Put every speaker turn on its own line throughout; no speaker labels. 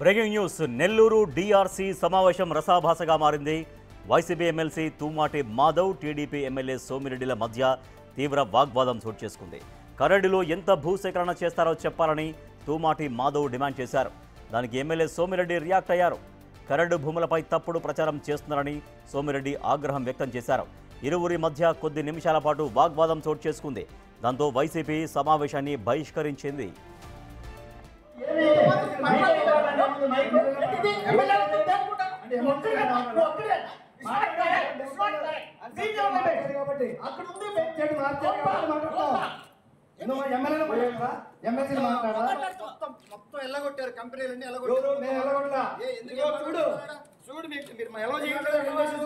Breaking news Nellore DRC సమావేశం రసాభాసగా మారింది. YCP MLC Tumati Madhav, TDP MLA సోమిరెడ్డిల మధ్య తీవ్ర వాగ్వాదం చోటు చేసుకుంది. కరడిలో ఎంత భూసేకరణ చేస్తారో చెప్పాలని తూమాటి మాధవ్ డిమాండ్ చేశారు. దానికి ఎమ్మెల్యే సోమిరెడ్డి రియాక్ట్ అయ్యారు. కరడు భూములపై తప్పుడు ప్రచారం చేస్తున్నారని సోమిరెడ్డి ఆగ్రహం వ్యక్తం చేశారు. ఇరువురి మధ్య కొద్ది నిమిషాల పాటు వాగ్వాదం చోటు చేసుకుంది. దాంతో వైసీపీ సమావేశాన్ని బహిష్కరించింది.
మొత్తం ఎల్లగొట్టారు కంపెనీలన్నీ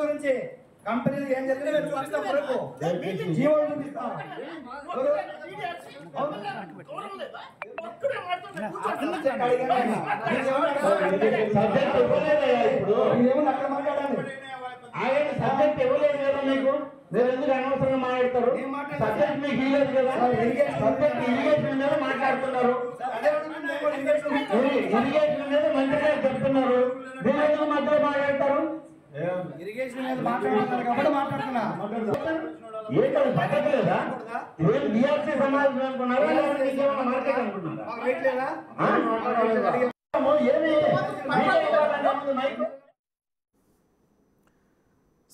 గురించి కంపెనీలు ఏం జరిగిందో చూపిస్తాం వరకు జీవో చూపిస్తాం.
ఆయన సబ్జెక్ట్ ఇవ్వలేదు కదా మీకు, మీరు ఎందుకు అనవసరంగా మాట్లాడతారు? సబ్జెక్ట్ మీకు ఇవ్వలేదు కదా, సబ్జెక్ట్ ఇరిగేషన్ మీద మాట్లాడుతున్నారు, ఇరిగేషన్ మీద మంత్రిగా చెప్తున్నారు, మీరు ఎందుకు మధ్యలో మాట్లాడతారు?
ఇరిగేషన్ మీద మాట్లాడుతున్నారు కాబట్టి మాట్లాడుతున్నా.
ఏంటది పద్ధతి లేదా? ఇదేం డిఆర్సీ సమావేశం అనుకున్నారా, ఇంకేమైనా మార్కెట్ అనుకున్నారా?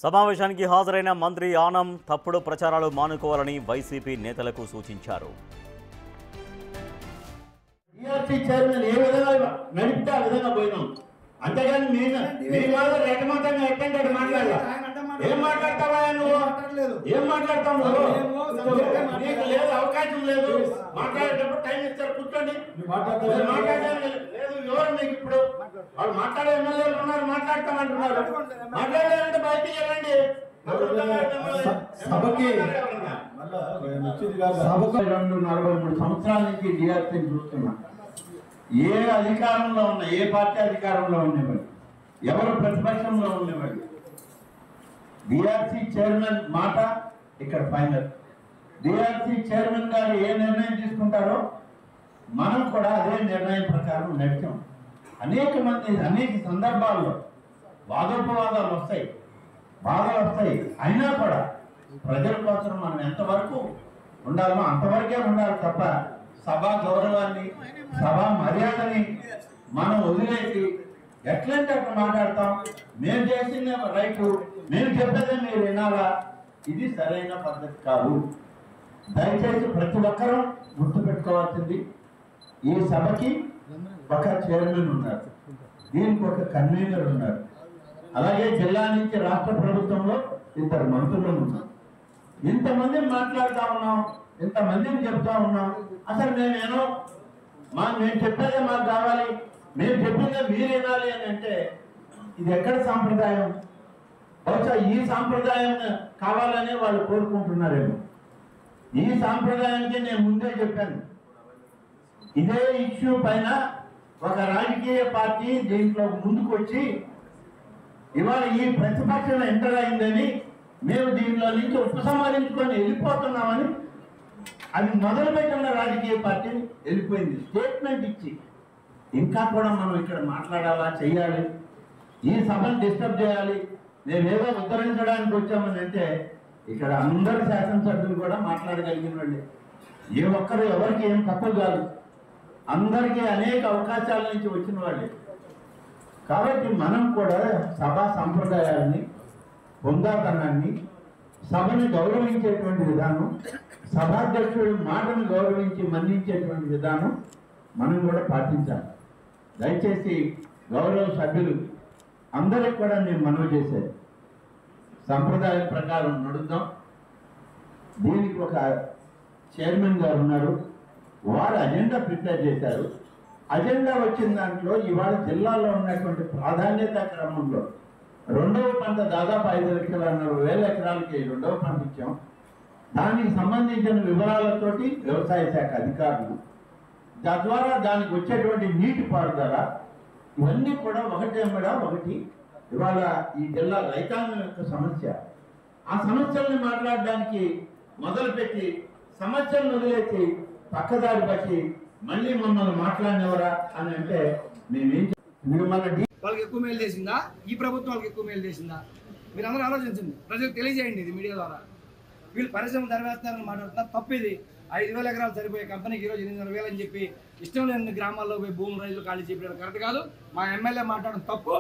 సమావేశానికి హాజరైన మంత్రి ఆనం తప్పుడు ప్రచారాలు మానుకోవాలని వైసీపీ నేతలకు సూచించారు.
డిఆర్సీ చైర్మన్ ఏ విధంగా నడిపితే ఆ విధంగా పోయినాం, అంతేగాని మీ వాళ్ళ రెటమాటంగా ఎట్టంటే మాట్లాడాలి. ఏం మాట్లాడతావా నువ్వు? ఏం మాట్లాడతావు నువ్వు? నీకు లేదు, అవకాశం లేదు. మాట్లాడేటప్పుడు టైం ఇస్తారు, కూర్చోండి. మాట్లాడడానికి లేదు. ఎవరు మీకు ఇప్పుడు వాళ్ళు మాట్లాడే ఎమ్మెల్యేలు ఉన్నారు, మాట్లాడతామంటున్నారు. మాట్లాడాలంటే బయటికి వెళ్ళండి. సభకి 243 సంవత్సరాల నుంచి డిఆర్సీ చూస్తున్నా. ఏ అధికారంలో ఉన్న, ఏ పార్టీ అధికారంలో ఉండేవాడు, ఎవరు ప్రతిపక్షంలో ఉండేవాడు, డిఆర్సీ చైర్మన్ మాట ఇక్కడ ఫైనల్. డిఆర్సీ చైర్మన్ గారు ఏ నిర్ణయం తీసుకుంటారో మనం కూడా అదే నిర్ణయం ప్రకారం నడిచాం. అనేక మంది అనేక సందర్భాల్లో వాదోపవాదాలు వస్తాయి, బాధలు వస్తాయి. అయినా కూడా ప్రజల కోసం మనం ఎంతవరకు ఉండాలో అంతవరకే ఉండాలి తప్ప సభా గౌరవాన్ని, సభా మర్యాదని మనం వదిలేసి ఎట్లంటే అట్లా మాట్లాడతాం. మేము చేసిందే రైటు, మేము చెప్పేదే మీరు వినాలా, ఇది సరైన పద్ధతి కాదు. దయచేసి ప్రతి ఒక్కరూ గుర్తుపెట్టుకోవాల్సింది, ఈ సభకి ఒక చైర్మన్ ఉన్నారు, దీనికి ఒక కన్వీనర్ ఉన్నారు, అలాగే జిల్లా నుంచి రాష్ట్ర ప్రభుత్వంలో 2 మంత్రులు ఉన్నారు. ఇంతమందిని మాట్లాడుతూ ఉన్నాం, ఇంతమందిని చెప్తా ఉన్నాం. అసలు మేము చెప్పేదే మాకు కావాలి, మేము చెప్పిందే మీరు వినాలి అని అంటే ఇది ఎక్కడ సాంప్రదాయం? బహుశా ఈ సాంప్రదాయం కావాలని వాళ్ళు కోరుకుంటున్నారేమో. ఈ సాంప్రదాయానికి నేను ముందే చెప్పాను, ఇదే ఇష్యూ పైన ఒక రాజకీయ పార్టీ దీంట్లో ముందుకు వచ్చి ఇవాళ ఈ ప్రతిపక్షం ఎంటర్ అయిందని మేము దీంట్లో నుంచి ఉపసంహరించుకొని వెళ్ళిపోతున్నామని అది మొదలుపెట్టిన రాజకీయ పార్టీ వెళ్ళిపోయింది, స్టేట్మెంట్ ఇచ్చి. ఇంకా కూడా మనం ఇక్కడ మాట్లాడాలా, చెయ్యాలి, ఈ సభను డిస్టర్బ్ చేయాలి, మేమేదో ఉద్ధరించడానికి వచ్చామని అంటే ఇక్కడ అందరు శాసనసభ్యులు కూడా మాట్లాడగలిగిన వాళ్ళే. ఏ ఒక్కరు ఎవరికి ఏం తక్కువ కాదు, అందరికీ అనేక అవకాశాల నుంచి వచ్చిన వాళ్ళే. కాబట్టి మనం కూడా సభా సంప్రదాయాన్ని, పొందాతనాన్ని, సభని గౌరవించేటువంటి విధానం, సభాధ్యక్షుడి మాటను గౌరవించి మన్నించేటువంటి విధానం మనం కూడా పాటించాలి. దయచేసి గౌరవ సభ్యులు అందరికి కూడా నేను మనవి చేసేది, సంప్రదాయం ప్రకారం నడుద్దాం. దీనికి ఒక చైర్మన్ గారు ఉన్నారు, వారు అజెండా ప్రిపేర్ చేశారు. అజెండా వచ్చిన దాంట్లో ఇవాళ జిల్లాలో ఉన్నటువంటి ప్రాధాన్యత క్రమంలో 2వ పంట దాదాపు 5,40,000 ఎకరాలకి 2వ పంట ఇచ్చాం. దానికి సంబంధించిన వివరాలతోటి వ్యవసాయ శాఖ అధికారులు, తద్వారా దానికి వచ్చేటువంటి నీటి పారుదల, ఇవన్నీ కూడా ఒకటి ఇవాళ ఈ జిల్లా రైతాంగం యొక్క సమస్య. ఆ సమస్యల్ని మాట్లాడడానికి మొదలుపెట్టి సమస్యలను వదిలేసి పక్కదారి పట్టి మళ్ళీ మమ్మల్ని మాట్లాడినవరా అని అంటే మేమేం
వాళ్ళకి ఎక్కువ మేలు చేసిందా, ఈ ప్రభుత్వం వాళ్ళకి ఎక్కువ మేలు చేసిందా? మీరు అందరూ ఆలోచించండి, ప్రజలకు తెలియజేయండి ఇది మీడియా ద్వారా. వీళ్ళు పరిశ్రమ ధరవేస్తారని మాట్లాడుతున్నారు, తప్పు ఇది. 5,000 ఎకరాలు సరిపోయే కంపెనీకి ఈరోజు 8,500 అని చెప్పి ఇష్టం లేని గ్రామాల్లో పోయి భూమి రైతులు ఖాళీ చేయడం కరెక్ట్ కాదు. మా ఎమ్మెల్యే మాట్లాడడం తప్పు.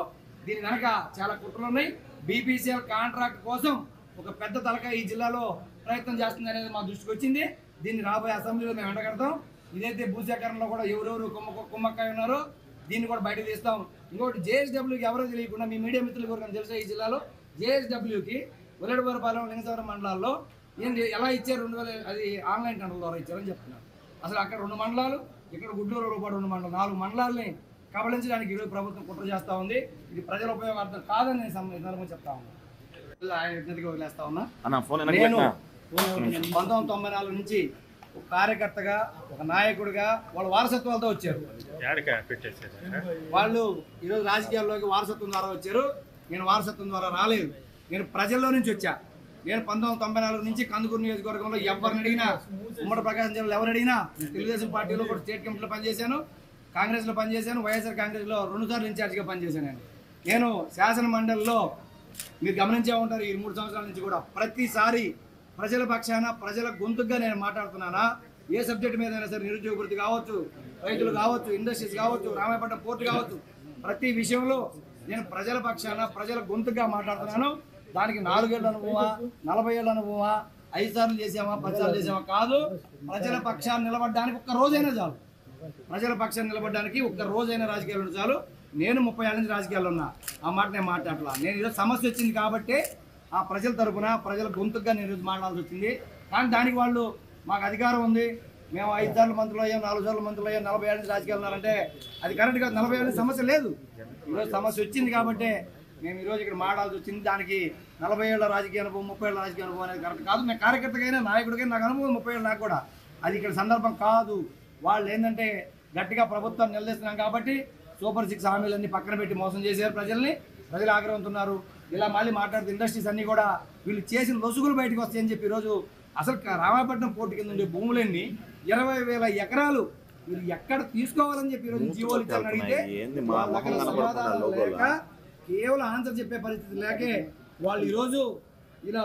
దీని వెనక చాలా కుట్రలు ఉన్నాయి. బీపీసీఎల్ కాంట్రాక్ట్ కోసం ఒక పెద్ద తలక ఈ జిల్లాలో ప్రయత్నం చేస్తుంది అనేది మా దృష్టికి వచ్చింది. దీన్ని రాబోయే అసెంబ్లీలో మేము ఎండగడతాం. ఇదైతే భూసేకరణలో కూడా ఎవరెవరు కుమ్మక్కాయ ఉన్నారో దీన్ని కూడా బయట తీస్తాం. ఇంకోటి జేఎస్డబ్ల్యూకి ఎవరో తెలియకుండా మీ మీడియా మిత్రులు కూడా తెలుసా, ఈ జిల్లాలో జేఎస్డబ్ల్యూకి ఉల్లడిపూరపాలెం లింగసవరం మండలాల్లో ఏంటి ఎలా ఇచ్చారు 2000 అది ఆన్లైన్ టెండర్ ద్వారా ఇచ్చారని చెప్తున్నారు. అసలు అక్కడ 2 మండలాలు, ఇక్కడ గుడ్లూరు రూపాయలు 2 మండలాలు, 4 మండలాలని కబళించడానికి ఈరోజు ప్రభుత్వం కుట్ర చేస్తూ ఉంది. ఇది ప్రజల ఉపయోగార్థం కాదని నేను సందర్భంగా చెప్తా ఉన్నాను. ఆయన విజ్ఞతగా వదిలేస్తా ఉన్నా. నేను 1994 నుంచి ఒక కార్యకర్తగా, ఒక నాయకుడిగా వాళ్ళ వారసత్వాలతో వచ్చారు. వాళ్ళు ఈరోజు రాజకీయాల్లోకి వారసత్వం ద్వారా వచ్చారు. నేను వారసత్వం ద్వారా రాలేదు, నేను ప్రజల్లో నుంచి వచ్చా. నేను 1994 నుంచి కందుకూరు నియోజకవర్గంలో ఎవరిని అడిగినా, ఉమ్మడి ప్రకాశం జిల్లాలో ఎవరు అడిగినా, తెలుగుదేశం పార్టీలో కూడా స్టేట్ కమిటీలో పనిచేశాను, కాంగ్రెస్లో పనిచేశాను, వైఎస్ఆర్ కాంగ్రెస్లో 2 సార్లు ఇన్ఛార్జిగా పనిచేశాను. నేను శాసన మండలిలో మీరు గమనించే ఉంటారు, ఈ 3 సంవత్సరాల నుంచి కూడా ప్రతిసారి ప్రజల పక్షాన, ప్రజల గొంతుగా నేను మాట్లాడుతున్నానా. ఏ సబ్జెక్టు మీద అయినా సరే, నిరుద్యోగ వృత్తి కావచ్చు, రైతులు కావచ్చు, ఇండస్ట్రీస్ కావచ్చు, రామాయపట్నం పోర్టు కావచ్చు, ప్రతి విషయంలో నేను ప్రజల పక్షాన, ప్రజల గొంతుగా మాట్లాడుతున్నాను. దానికి 4 ఏళ్ళ అనుభవమా, 40 ఏళ్ళ అనుభవమా, 5 సార్లు చేసామా, 10 సార్లు చేసామా కాదు. ప్రజల పక్షాన్ని నిలబడడానికి ఒక్క రోజైనా చాలు. ప్రజల పక్షాన్ని నిలబడడానికి ఒక్క రోజైనా రాజకీయాలు చాలు. నేను 30 ఏళ్ళ నుంచి రాజకీయాల్లో ఉన్నా, ఆ మాట నేను మాట్లాడలా. నేను ఈరోజు సమస్య వచ్చింది కాబట్టి ఆ ప్రజల తరపున, ప్రజల గొంతుగా నేను ఈరోజు మాట్లాడాల్సి వచ్చింది. కానీ దానికి వాళ్ళు మాకు అధికారం ఉంది, మేము 5 సార్లు మంత్రులు అయ్యాం, 4 సార్లు మంత్రులు అయ్యాం, 40 ఏళ్ళ నుంచి రాజకీయాలు ఉన్నారంటే అది కరెక్ట్ కాదు. 40 ఏళ్ళ సమస్య లేదు, ఈరోజు సమస్య వచ్చింది కాబట్టి మేము ఈరోజు ఇక్కడ మాట్లాడాల్సి వచ్చింది. దానికి 40 ఏళ్ళ రాజకీయ అనుభవం, 30 ఏళ్ళ రాజకీయ అనుభవం అనేది కరెక్ట్ కాదు. నేను కార్యకర్తకైనా, నాయకుడికైనా నాకు అనుభవం 30 ఏళ్ళు నాకు కూడా. అది ఇక్కడ సందర్భం కాదు. వాళ్ళు ఏంటంటే గట్టిగా ప్రభుత్వం నిలదీస్తున్నాం కాబట్టి సూపర్ 6 హామీలన్నీ పక్కన పెట్టి మోసం చేశారు ప్రజల్ని. ప్రజలు ఆగ్రహంతున్నారు. ఇలా మళ్ళీ మాట్లాడుతూ ఇండస్ట్రీస్ అన్నీ కూడా వీళ్ళు చేసిన లొసుగులు బయటకు వస్తాయని చెప్పి ఈరోజు అసలు రామాయపట్నం పోర్టు కింద ఉండే భూములన్నీ 20,000 ఎకరాలు మీరు ఎక్కడ తీసుకోవాలని చెప్పి ఈరోజు జీవోలు ఇచ్చారని అడిగితే వాళ్ళ దగ్గర సమాధానం లేక, కేవలం ఆన్సర్ చెప్పే పరిస్థితి లేకే వాళ్ళు ఈరోజు ఇలా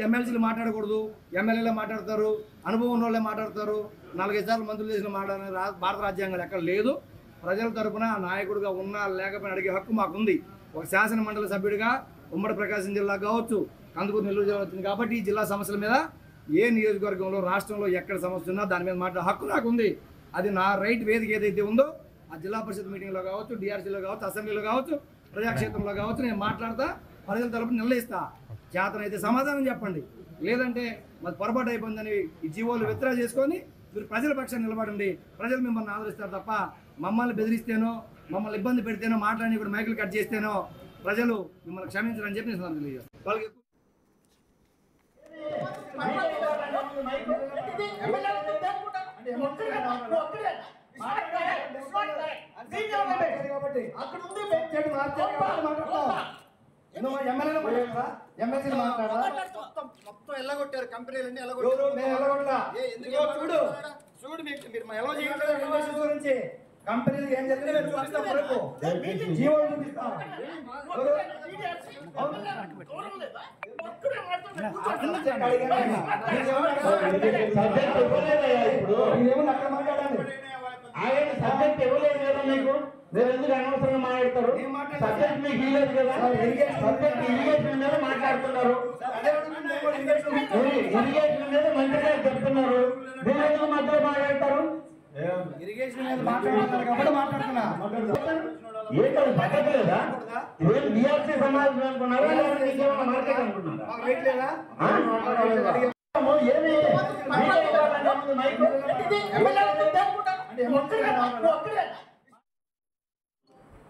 ఎమ్మెల్సీలు మాట్లాడకూడదు, ఎమ్మెల్యేలు మాట్లాడతారు, అనుభవం ఉన్న వాళ్ళే మాట్లాడతారు, 4-5 సార్లు మంత్రులు చేసిన మాట్లాడే భారత రాజ్యాంగంలో ఎక్కడ లేదు. ప్రజల తరపున నాయకుడిగా ఉన్నా లేకపోయినా అడిగే హక్కు మాకుంది. ఒక శాసన మండలి సభ్యుడిగా ఉమ్మడి ప్రకాశం జిల్లా కావచ్చు, కందుకూరు నెల్లూరు జిల్లా వచ్చింది కాబట్టి ఈ జిల్లా సమస్యల మీద ఏ నియోజకవర్గంలో, రాష్ట్రంలో ఎక్కడ సమస్య ఉన్నా దాని మీద మాట్లాడే హక్కు నాకు ఉంది. అది నా రైట్. వేదిక ఏదైతే ఉందో ఆ జిల్లా పరిషత్ మీటింగ్లో కావచ్చు, డిఆర్సీలో కావచ్చు, అసెంబ్లీలో కావచ్చు, ప్రజాక్షేత్రంలో కావచ్చు, నేను మాట్లాడతా, ప్రజల తరపున నిలదీస్తా. చేతనైతే సమాధానం చెప్పండి, లేదంటే మాది పొరపాటు అయిపోయిందని ఈ జీవోలు విత్డ్రా చేసుకొని మీరు ప్రజల పక్షాన్ని నిలబడండి. ప్రజలు మిమ్మల్ని ఆదరిస్తారు తప్ప మమ్మల్ని బెదిరిస్తేనో, మమ్మల్ని ఇబ్బంది పెడితేనో, మాట్లాడి కూడా మైకులు కట్ చేస్తేనో ప్రజలు మిమ్మల్ని క్షమించరని చెప్పి నేను తెలియదు. వాళ్ళకి
మొత్తం ఎల్లగొట్టారు, కంపెనీలన్నీ
చూడు మీరు ఎలా చేయాలి గురించి కంపెనీలు ఏం జరిగిందో మేము చూపిస్తాం. వరకు జీవోలు చూపిస్తాం.
ఆయన సబ్జెక్ట్ ఇవ్వలేదు కదా మీకు, మీరు ఎందుకు అనవసరంగా మాట్లాడతారు? సబ్జెక్ట్ మీకు ఇవ్వలేదు కదా, సబ్జెక్ట్ ఇరిగేషన్ మీద మాట్లాడుతున్నారు, ఇరిగేషన్ మీద మంత్రిగా చెప్తున్నారు, మీరు ఎందుకు మధ్యలో మాట్లాడతారు?
ఇరిగేషన్ మీద మాట్లాడుతున్నారు కాబట్టి మాట్లాడుతున్నా.
ఏంటది పద్ధతి లేదా? ఇదేం బీఆర్సీ సమాజం అనుకున్నారా, ఇంకేమైనా మార్కెట్ అనుకున్నారా? ఏమి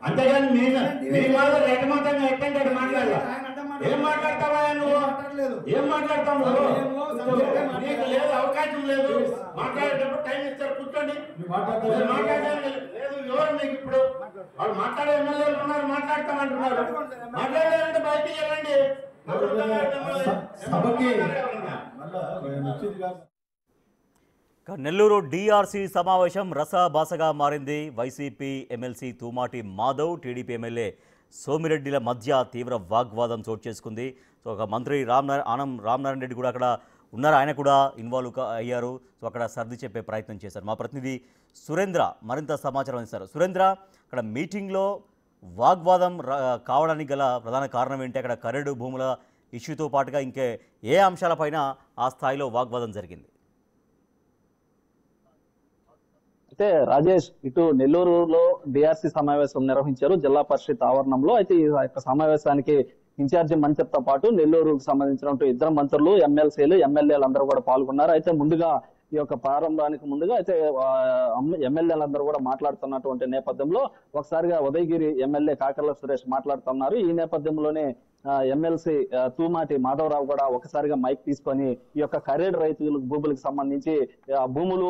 అంతేగాని మీ వాళ్ళు రెట్టమతంగా ఎట్టంటే మాట్లాడాలి. ఏం మాట్లాడతావా నువ్వు? ఏం మాట్లాడతావు నువ్వు? నీకు లేదు, అవకాశం లేదు. మాట్లాడేటప్పుడు టైం ఇస్తారు, కూర్చోండి. మాట్లాడడానికి లేదు, ఎవరు మీకు ఇప్పుడు? వాళ్ళు మాట్లాడే ఎమ్మెల్యేలు ఉన్నారు, మాట్లాడతామంటున్నారు. మాట్లాడాలంటే బయటికి వెళ్ళండి.
నెల్లూరు డిఆర్సీ సమావేశం రసాభాసగా మారింది. YCP MLC Tumati Madhav, TDP MLA సోమిరెడ్డిల మధ్య తీవ్ర వాగ్వాదం చోటు చేసుకుంది. సో ఒక మంత్రి రామనారాయణ రెడ్డి కూడా అక్కడ ఉన్నారు, ఆయన కూడా ఇన్వాల్వ్ అయ్యారు. సో అక్కడ సర్ది చెప్పే ప్రయత్నం చేశారు. మా ప్రతినిధి సురేంద్ర మరింత సమాచారం ఇస్తారు. సురేంద్ర, అక్కడ మీటింగ్లో వాగ్వాదం కావడానికి గల ప్రధాన కారణం ఏంటి? అక్కడ కరెడు భూముల ఇష్యూతో పాటుగా ఇంకే ఏ అంశాలపైన ఆ స్థాయిలో వాగ్వాదం జరిగింది?
అయితే రాజేష్, ఇటు నెల్లూరులో డిఆర్సీ సమావేశం నిర్వహించారు జిల్లా పరిషత్ ఆవరణంలో. అయితే ఈ యొక్క సమావేశానికి ఇన్ఛార్జి మంత్రితో పాటు నెల్లూరుకు సంబంధించినటువంటి ఇద్దరు మంత్రులు, ఎమ్మెల్సీలు, ఎమ్మెల్యేలు అందరూ కూడా పాల్గొన్నారు. అయితే ముందుగా ఈ యొక్క ప్రారంభానికి ముందుగా అయితే ఎమ్మెల్యేలందరూ కూడా మాట్లాడుతున్నటువంటి నేపథ్యంలో ఒకసారిగా ఉదయగిరి ఎమ్మెల్యే కాకర్ల సురేష్ మాట్లాడుతున్నారు. ఈ నేపథ్యంలోనే ఎమ్మెల్సీ తూమాటి మాధవరావు కూడా ఒకసారిగా మైక్ తీసుకొని ఈ యొక్క కరేడు రైతుల భూములకు సంబంధించి భూములు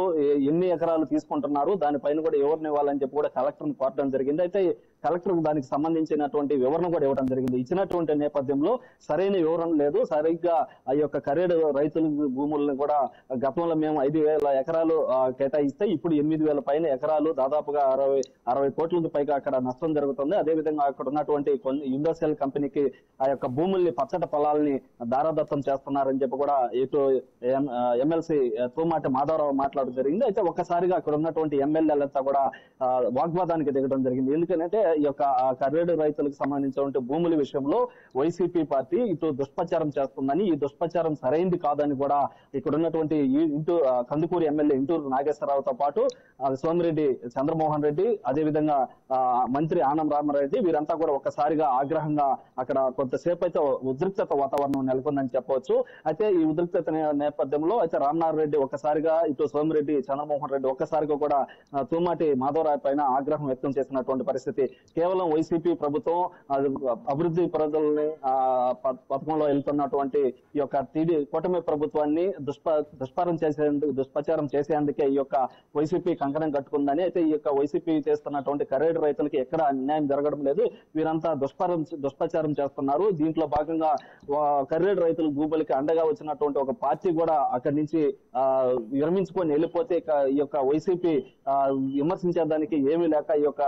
ఎన్ని ఎకరాలు తీసుకుంటున్నారు, దానిపైన కూడా ఎవరిని ఇవ్వాలని చెప్పి కూడా కలెక్టర్ని కోరడం జరిగింది. అయితే కలెక్టర్ దానికి సంబంధించినటువంటి వివరణ కూడా ఇవ్వడం జరిగింది. ఇచ్చినటువంటి నేపథ్యంలో సరైన వివరణ లేదు. సరిగ్గా ఆ యొక్క కరేడు రైతుల భూములను కూడా గతంలో మేము 5,000 ఎకరాలు కేటాయిస్తే ఇప్పుడు 8,000 పైన ఎకరాలు, దాదాపుగా 60 కోట్లకు పైగా అక్కడ నష్టం జరుగుతుంది. అదేవిధంగా అక్కడ ఉన్నటువంటి కొన్ని ఇండస్ట్రియల్ కంపెనీకి ఆ యొక్క భూముల్ని, పచ్చటి పొలాలని దారాదత్తం చేస్తున్నారని చెప్పి కూడా ఇటు ఎమ్మెల్సీ తూమాటి మాధవరావు మాట్లాడడం జరిగింది. అయితే ఒక్కసారిగా అక్కడ ఉన్నటువంటి ఎమ్మెల్యేలంతా కూడా వాగ్వాదానికి దిగడం జరిగింది. ఎందుకంటే ఈ యొక్క కరేడు రైతులకు సంబంధించినటువంటి భూముల విషయంలో వైసీపీ పార్టీ ఇటు దుష్ప్రచారం చేస్తుందని, ఈ దుష్ప్రచారం సరైంది కాదని కూడా ఇక్కడ ఉన్నటువంటి కందుకూరు ఎమ్మెల్యే ఇంటూరు నాగేశ్వరరావుతో పాటు సోమిరెడ్డి చంద్రమోహన్ రెడ్డి, అదేవిధంగా మంత్రి ఆనం రామారెడ్డి వీరంతా కూడా ఒక్కసారిగా ఆగ్రహంగా అక్కడ కొంతసేపు అయితే ఉద్రిక్తత వాతావరణం నెలకొందని చెప్పవచ్చు. అయితే ఈ ఉద్రిక్తత నేపథ్యంలో అయితే రామనారాయణ రెడ్డి ఒక్కసారిగా, ఇటు సోమిరెడ్డి, చంద్రమోహన్ రెడ్డి ఒక్కసారిగా కూడా తూమాటి మాధవరావు పైన ఆగ్రహం వ్యక్తం చేసినటువంటి పరిస్థితి. కేవలం వైసీపీ ప్రభుత్వం అభివృద్ధి పరుదుల్ని పథకంలో వెళ్తున్నటువంటి ఈ యొక్క కూటమి ప్రభుత్వాన్ని దుష్ప్రచారం చేసేందుకే ఈ యొక్క వైసీపీ కంకణం కట్టుకుందని, అయితే ఈ యొక్క వైసీపీ చేస్తున్నటువంటి కరేడు రైతులకి ఎక్కడ అన్యాయం జరగడం లేదు, వీరంతా దుష్ప్రచారం చేస్తున్నారు. దీంట్లో భాగంగా కరేడు రైతుల భూములకి అండగా వచ్చినటువంటి ఒక పార్టీ కూడా అక్కడి నుంచి విరమించుకొని వెళ్ళిపోతే ఈ యొక్క వైసీపీ విమర్శించేదానికి ఏమీ లేక ఈ యొక్క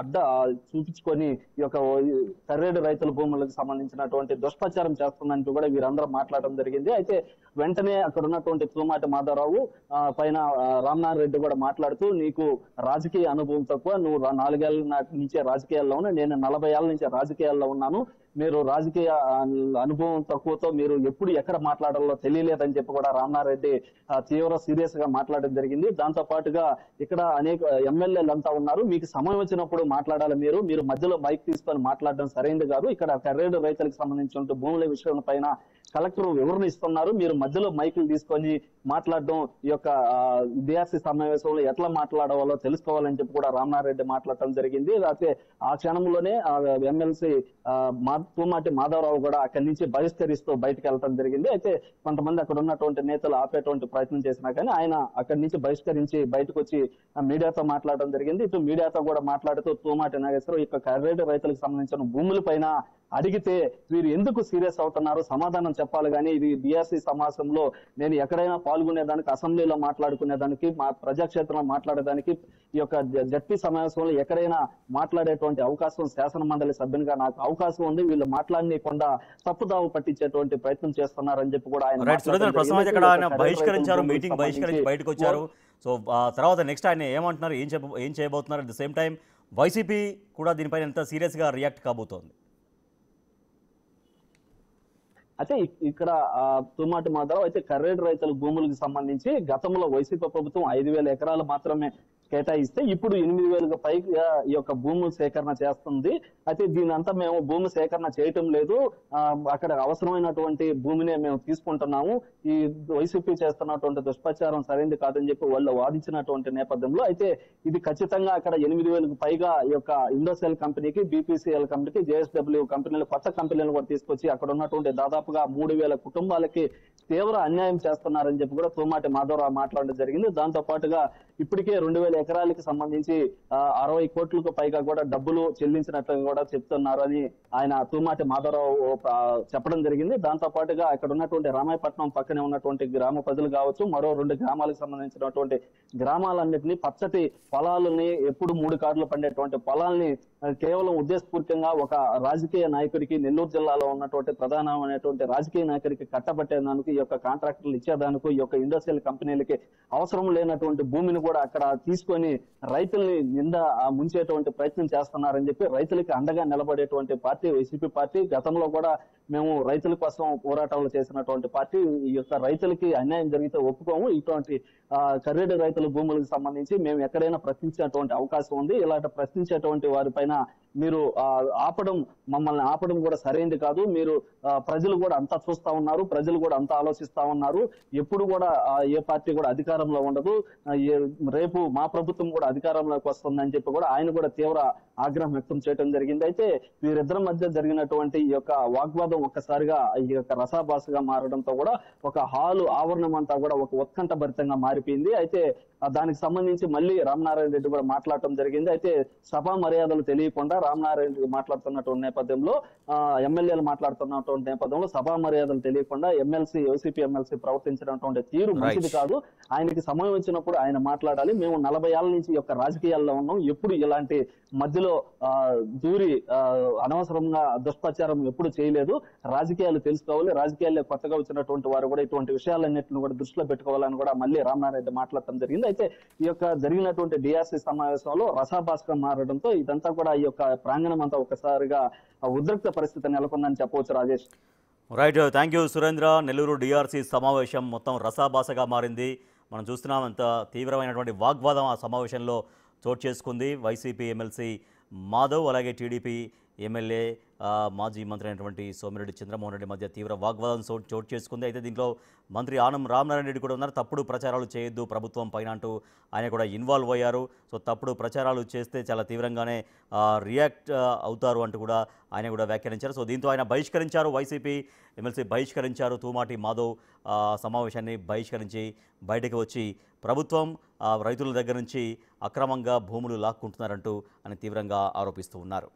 అడ్డ చూపించుకొని ఈ యొక్క కరేడు రైతుల భూములకు సంబంధించినటువంటి దుష్ప్రచారం చేస్తుందంటూ కూడా వీరందరూ మాట్లాడడం జరిగింది. అయితే వెంటనే అక్కడ ఉన్నటువంటి తూమాటి మాధవరావు పైన రామనారాయణ రెడ్డి కూడా మాట్లాడుతూ, నీకు రాజకీయ అనుభవం తక్కువ, నువ్వు 4 ఏళ్ల నుంచే రాజకీయాల్లో ఉన్నా, నేను 40 ఏళ్ల నుంచే రాజకీయాల్లో ఉన్నాను, మీరు రాజకీయ అనుభవం తక్కువతో మీరు ఎప్పుడు ఎక్కడ మాట్లాడాలో తెలియలేదని చెప్పి కూడా రామనారెడ్డి తీవ్ర సీరియస్ గా మాట్లాడడం జరిగింది. దాంతో పాటుగా ఇక్కడ అనేక ఎమ్మెల్యేలంతా ఉన్నారు, మీకు సమయం వచ్చినప్పుడు మాట్లాడాలి, మీరు మధ్యలో మైక్ తీసుకొని మాట్లాడడం సరైనది కాదు, ఇక్కడ కరేడు రైతులకు సంబంధించిన భూముల విషయం పైన కలెక్టర్ వివరణ ఇస్తున్నారు, మీరు మధ్యలో మైకులు తీసుకొని మాట్లాడడం ఈ యొక్క డిఆర్సీ సమావేశంలో ఎట్లా మాట్లాడవాలో తెలుసుకోవాలని చెప్పి కూడా రామనారెడ్డి మాట్లాడటం జరిగింది. అయితే ఆ క్షణంలోనే ఎమ్మెల్సీ తూమాటి మాధవరావు కూడా అక్కడి నుంచి బహిష్కరిస్తూ బయటకు వెళ్ళడం జరిగింది. అయితే కొంతమంది అక్కడ ఉన్నటువంటి నేతలు ఆపేటువంటి ప్రయత్నం చేసినా కానీ ఆయన అక్కడి నుంచి బహిష్కరించి బయటకు వచ్చి మీడియాతో మాట్లాడడం జరిగింది. ఇటు మీడియాతో కూడా మాట్లాడుతూ తూమాటి నాగేశ్వరరావు ఇక కరేడు రైతులకు సంబంధించిన భూముల పైన అడిగితే వీరు ఎందుకు సీరియస్ అవుతున్నారు, సమాధానం చెప్పాలి కానీ ఇది డిఆర్సీ సమావేశంలో నేను ఎక్కడైనా పాల్గొనేదానికి, అసెంబ్లీలో మాట్లాడుకునేదానికి, మా ప్రజాక్షేత్రంలో మాట్లాడేదానికి, ఈ యొక్క జడ్పీ సమావేశంలో ఎక్కడైనా మాట్లాడేటువంటి అవకాశం శాసన మండలి సభ్యునిగా నాకు అవకాశం ఉంది, వీళ్ళు మాట్లాడనీయకుండా తప్పుదావు పట్టించేటువంటి ప్రయత్నం చేస్తున్నారని చెప్పి కూడా ఆయన
బహిష్కరించారు, మీటింగ్ బహిష్కరించి బయటకు వచ్చారు. సో తర్వాత నెక్స్ట్ ఆయన ఏమంటున్నారు, ఏం చేయబోతున్నారు? At the same time YCP కూడా దీనిపైన ఎంత సీరియస్ గా రియాక్ట్ కాబోతోంది?
అయితే ఇక్కడ తూమాటి మాధవరావు అయితే కరేడు రైతుల భూములకు సంబంధించి గతంలో వైసీపీ ప్రభుత్వం 5,000 ఎకరాలు మాత్రమే కేటాయిస్తే ఇప్పుడు 8,000కు పైగా ఈ యొక్క భూముల సేకరణ చేస్తుంది. అయితే దీనంతా మేము భూమి సేకరణ చేయటం లేదు, అక్కడ అవసరమైనటువంటి భూమినే మేము తీసుకుంటున్నాము, ఈ వైసీపీ చేస్తున్నటువంటి దుష్ప్రచారం సరైనది కాదని చెప్పి వాళ్ళు వాదించినటువంటి నేపథ్యంలో అయితే ఇది ఖచ్చితంగా అక్కడ 8,000కు పైగా ఈ యొక్క ఇండస్ట్రియల్ కంపెనీకి, బీపీసీఎల్ కంపెనీకి, జేఎస్డబ్ల్యూ కంపెనీలు, కొత్త కంపెనీలను కూడా తీసుకొచ్చి అక్కడ ఉన్నటువంటి దాదాపుగా 3,000 కుటుంబాలకి తీవ్ర అన్యాయం చేస్తున్నారని చెప్పి కూడా తూమాటి మాధవరావు మాట్లాడడం జరిగింది. దాంతో పాటుగా ఇప్పటికే 2000 ఎకరాలకి సంబంధించి 60 కోట్లకు పైగా కూడా డబ్బులు చెల్లించినట్లు కూడా చెప్తున్నారు అని ఆయన తూమాటి మాధవరావు చెప్పడం జరిగింది. దాంతో పాటుగా అక్కడ ఉన్నటువంటి రామాయపట్నం పక్కనే ఉన్నటువంటి గ్రామ ప్రజలు కావచ్చు, మరో 2 గ్రామాలకు సంబంధించినటువంటి గ్రామాలన్నింటినీ పచ్చటి పొలాలని, ఎప్పుడు 3 కార్లు పండేటువంటి పొలాల్ని కేవలం ఉద్దేశపూర్వకంగా ఒక రాజకీయ నాయకుడికి, నెల్లూరు జిల్లాలో ఉన్నటువంటి ప్రధానమైనటువంటి రాజకీయ నాయకుడికి కట్టబట్టేదానికి, ఈ యొక్క కాంట్రాక్టర్లు ఇచ్చేదానికి, ఈ యొక్క ఇండస్ట్రియల్ కంపెనీలకి అవసరం లేనటువంటి భూమిని కూడా అక్కడ తీసుకొని రైతుల్ని ముంచేటువంటి ప్రయత్నం చేస్తున్నారని చెప్పి రైతులకి అండగా నిలబడేటువంటి పార్టీ వైసీపీ పార్టీ. గతంలో కూడా మేము రైతుల కోసం పోరాటాలు చేసినటువంటి పార్టీ. ఈ యొక్క రైతులకి అన్యాయం జరిగితే ఒప్పుకోము. ఇటువంటి కర్రెడు రైతుల భూములకు సంబంధించి మేము ఎక్కడైనా ప్రశ్నించేటువంటి అవకాశం ఉంది. ఇలాంటి ప్రశ్నించేటువంటి వారిపైన మీరు మమ్మల్ని ఆపడం కూడా సరైనది కాదు. మీరు ప్రజలు కూడా అంతా చూస్తా ఉన్నారు, ప్రజలు కూడా అంతా ఆలోచిస్తా ఉన్నారు. ఎప్పుడు కూడా ఏ పార్టీ కూడా అధికారంలో ఉండదు, రేపు మా ప్రభుత్వం కూడా అధికారంలోకి వస్తుందని చెప్పి కూడా ఆయన కూడా తీవ్ర ఆగ్రహం వ్యక్తం చేయడం జరిగింది. అయితే వీరిద్దరి మధ్య జరిగినటువంటి ఈ యొక్క వాగ్వాదం ఒక్కసారిగా ఈ యొక్క రసాభాసగా మారడంతో కూడా ఒక హాలు ఆవరణం అంతా కూడా ఒక ఉత్కంఠ భరితంగా మారిపోయింది. అయితే దానికి సంబంధించి మళ్ళీ రామనారాయణ రెడ్డి కూడా మాట్లాడటం జరిగింది. అయితే సభా మర్యాదలు తెలియకుండా రామనారాయణ రెడ్డి మాట్లాడుతున్నటువంటి నేపథ్యంలో, ఎమ్మెల్యేలు మాట్లాడుతున్నటువంటి నేపథ్యంలో సభా మర్యాదలు తెలియకుండా వైసీపీ ఎమ్మెల్సీ ప్రవర్తించినటువంటి తీరు మంచిది కాదు. ఆయనకి సమయం వచ్చినప్పుడు ఆయన మాట్లాడాలి. మేము 40 ఏళ్ల నుంచి ఈ యొక్క రాజకీయాల్లో ఉన్నాం, ఎప్పుడు ఇలాంటి మధ్యలో దూరి అనవసరంగా దుష్ప్రచారం ఎప్పుడు చేయలేదు. రాజకీయాలు తెలుసుకోవాలి, రాజకీయాల్లో కొత్తగా వచ్చినటువంటి వారు కూడా ఇటువంటి విషయాలన్నింటిని కూడా దృష్టిలో పెట్టుకోవాలని కూడా మళ్ళీ రామనారాయణ రెడ్డి మాట్లాడటం జరిగింది. అయితే ఈ యొక్క జరిగినటువంటి డిఆర్సీ సమావేశంలో రసాభాసగా మారడంతో ఇదంతా కూడా ఈ యొక్క ప్రాంగణం అంతా ఒకసారిగా ఉద్రిక్త పరిస్థితి నెలకొందని చెప్పవచ్చు. Rajesh.
Right, thank you Surendra. Nellore DRC సమావేశం మొత్తం రసాభాసగా మారింది. మనం చూస్తున్నాం ఎంత తీవ్రమైనటువంటి వాగ్వాదం ఆ సమావేశంలో చోటు చేసుకుంది. వైసీపీ ఎమ్మెల్సీ మాధవ్ అలాగే టీడీపీ ఎమ్మెల్యే మాజీ మంత్రి అయినటువంటి సోమిరెడ్డి చంద్రమోహన్ రెడ్డి మధ్య తీవ్ర వాగ్వాదం చోటు చేసుకుంది. అయితే దీంట్లో మంత్రి ఆనం రామనారాయణ రెడ్డి కూడా ఉన్నారు. తప్పుడు ప్రచారాలు చేయొద్దు ప్రభుత్వం పైన అంటూ ఆయన కూడా ఇన్వాల్వ్ అయ్యారు. సో తప్పుడు ప్రచారాలు చేస్తే చాలా తీవ్రంగానే రియాక్ట్ అవుతారు అంటూ కూడా ఆయన కూడా వ్యాఖ్యానించారు. సో దీంతో ఆయన బహిష్కరించారు, వైసీపీ ఎమ్మెల్సీ బహిష్కరించారు. తూమాటి మాధవ్ సమావేశాన్ని బహిష్కరించి బయటకు వచ్చి ప్రభుత్వం రైతుల దగ్గర నుంచి అక్రమంగా భూములు లాక్కుంటున్నారంటూ అని తీవ్రంగా ఆరోపిస్తూ ఉన్నారు.